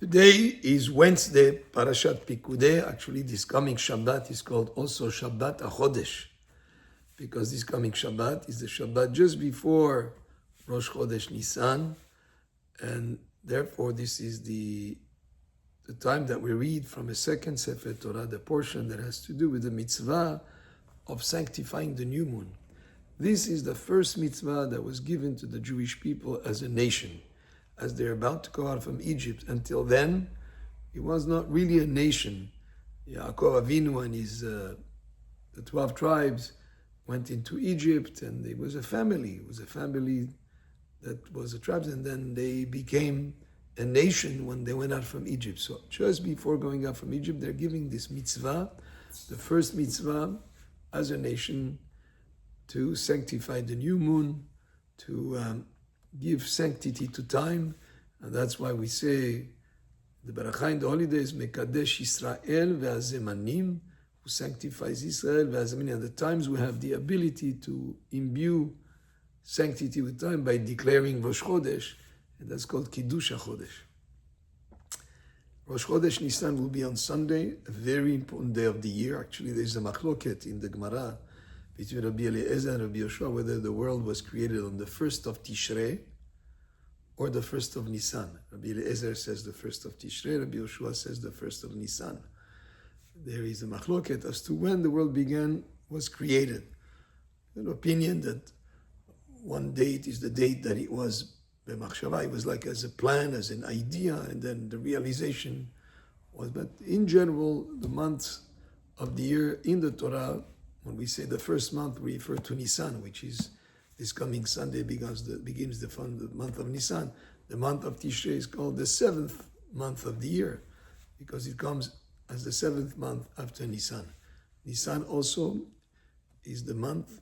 Today is Wednesday, Parashat Pekudei. Actually, this coming Shabbat is called also Shabbat Hachodesh, because this coming Shabbat is the Shabbat just before Rosh Chodesh Nisan, and therefore this is the time that we read from a second Sefer Torah, the portion that has to do with the mitzvah of sanctifying the new moon. This is the first mitzvah that was given to the Jewish people as a nation, as they're about to go out from Egypt. Until then, it was not really a nation. Yaakov Avinu and the 12 tribes went into Egypt, and it was a family. It was a family that was a tribe, and then they became a nation when they went out from Egypt. So just before going out from Egypt, they're giving this mitzvah, the first mitzvah as a nation, to sanctify the new moon, to give sanctity to time. And that's why we say the Baracha in the holidays, Mekadesh Yisrael ve'azemanim, who sanctifies Israel ve'azemanim. And the times we have the ability to imbue sanctity with time by declaring Rosh Chodesh, and that's called Kiddush HaChodesh. Rosh Chodesh Nisan will be on Sunday, a very important day of the year. Actually, there's a machloket in the Gemara between Rabbi Eliezer and Rabbi Yoshua, whether the world was created on the 1st of Tishrei or the 1st of Nisan. Rabbi Eliezer says the 1st of Tishrei, Rabbi Yoshua says the 1st of Nisan. There is a machloket as to when the world was created. An opinion that one date is the date that it was b'machshava, it was like as a plan, as an idea, and then the realization was. But in general, the months of the year in the Torah, when we say the first month, we refer to Nisan, which is this coming Sunday, begins the month of Nisan. The month of Tishrei is called the 7th month of the year, because it comes as the 7th month after Nisan. Nisan also is the month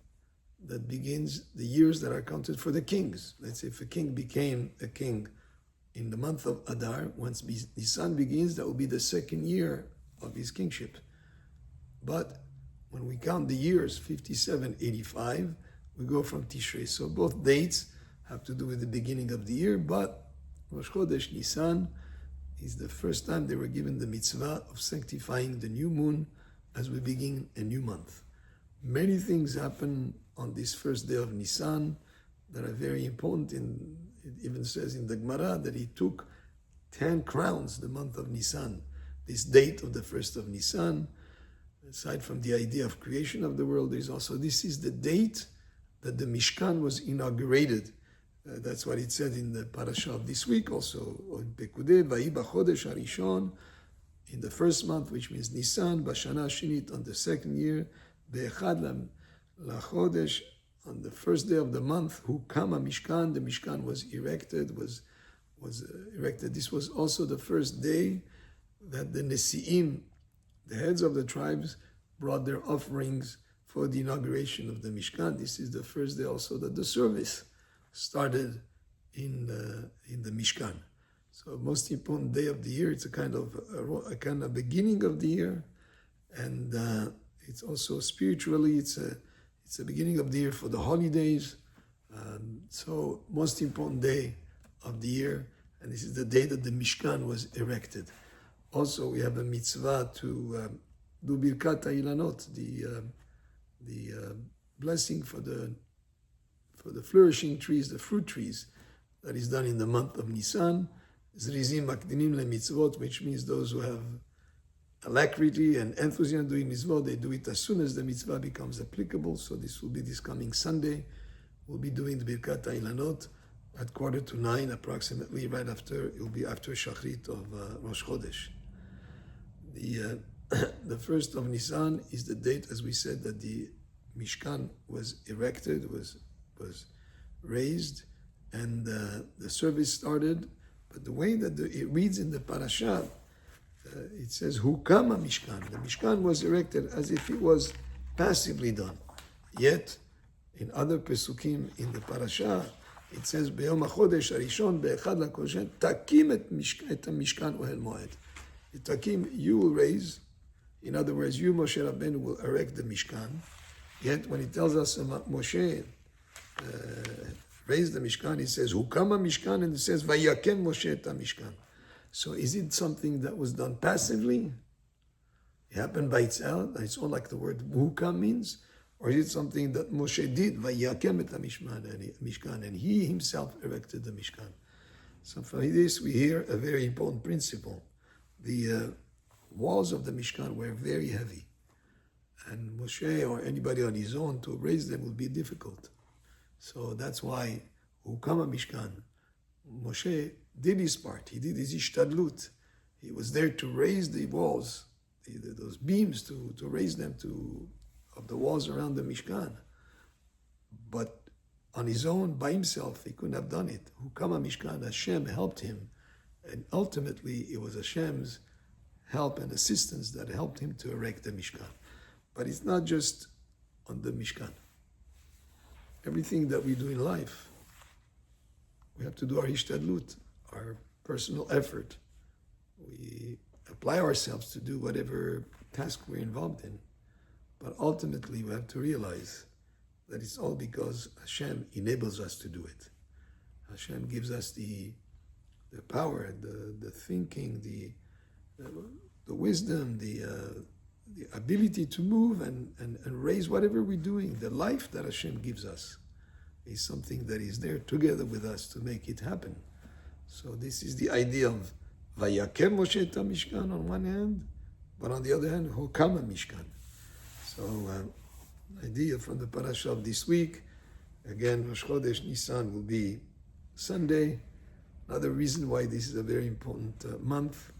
that begins the years that are counted for the kings. Let's say if a king became a king in the month of Adar, once Nisan begins, that will be the second year of his kingship. But when we count the years, 57, 85, we go from Tishrei. So both dates have to do with the beginning of the year, but Rosh Chodesh Nisan is the first time they were given the mitzvah of sanctifying the new moon as we begin a new month. Many things happen on this first day of Nisan that are very important. It even says in the Gemara that he took 10 crowns the month of Nisan, this date of the 1st of Nisan. Aside from the idea of creation of the world, there's also, this is the date that the Mishkan was inaugurated. That's what it said in the parasha of this week also. In Pekudei, Vayi b'chodesh harishon, in the first month, which means Nisan, b'shana shinit, on the second year, be'echad lachodesh, on the first day of the month, hukama Mishkan, the Mishkan was erected, was erected. This was also the first day that the Nesi'im, the heads of the tribes, brought their offerings for the inauguration of the Mishkan. This is the first day also that the service started in the Mishkan. So most important day of the year. It's a kind of beginning of the year, and it's also spiritually. It's a beginning of the year for the holidays. So most important day of the year, and this is the day that the Mishkan was erected. Also, we have a mitzvah to do Birkat HaIlanot, the blessing for the flourishing trees, the fruit trees, that is done in the month of Nisan. Zrizim makdinim lemitzvot, which means those who have alacrity and enthusiasm doing mitzvot, they do it as soon as the mitzvah becomes applicable. So this will be this coming Sunday. We'll be doing the Birkat HaIlanot at 8:45 approximately, right after, it will be after Shachrit of Rosh Chodesh. The 1st of Nisan is the date, as we said, that the Mishkan was erected, was raised, and the service started. But the way that it reads in the parasha, it says, Hukama Mishkan. The Mishkan was erected as if it was passively done. Yet, in other pesukim in the parasha, it says, B'yom HaChodesh HaRishon Be'echad LaKoshen Takim et Mishkan Ohel Moed. The Takim, you will raise. In other words, you, Moshe Rabbeinu, will erect the Mishkan. Yet, when he tells us Moshe raised the Mishkan, he says, Hukama Mishkan, and it says, Vayakem Moshe et Mishkan. So is it something that was done passively? It happened by itself. It's all like the word hukam means. Or is it something that Moshe did? Vayakem et Mishkan, and he himself erected the Mishkan. So from this we hear a very important principle. The walls of the Mishkan were very heavy. And Moshe or anybody on his own to raise them would be difficult. So that's why Hukam Mishkan, Moshe did his part. He did his ishtadlut. He was there to raise the walls, those beams, to raise them of the walls around the Mishkan. But on his own, by himself, he couldn't have done it. Hukam Mishkan, Hashem helped him. And ultimately, it was Hashem's help and assistance that helped him to erect the Mishkan. But it's not just on the Mishkan. Everything that we do in life, we have to do our ishtadlut, our personal effort. We apply ourselves to do whatever task we're involved in. But ultimately, we have to realize that it's all because Hashem enables us to do it. Hashem gives us the power, the thinking, the wisdom, the ability to move and raise whatever we're doing. The life that Hashem gives us is something that is there together with us to make it happen. So this is the idea of Vayakem Moshe et Mishkan on one hand, but on the other hand, Hokam Mishkan. So idea from the parasha of this week, again, Rosh Chodesh Nisan will be Sunday. Another reason why this is a very important month.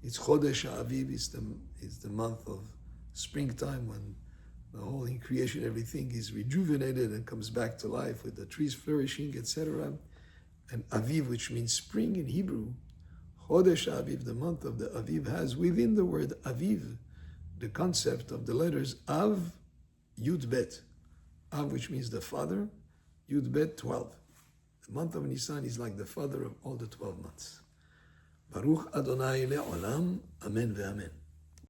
It's Chodesh Aviv, it's the month of springtime when the whole in creation, everything is rejuvenated and comes back to life with the trees flourishing, etc. And Aviv, which means spring in Hebrew, Chodesh Aviv, the month of the Aviv, has within the word Aviv the concept of the letters Av, Yud Bet. Av, which means the father, Yud Bet, 12. The month of Nisan is like the father of all the 12 months. Baruch Adonai le'olam, amen ve'amen.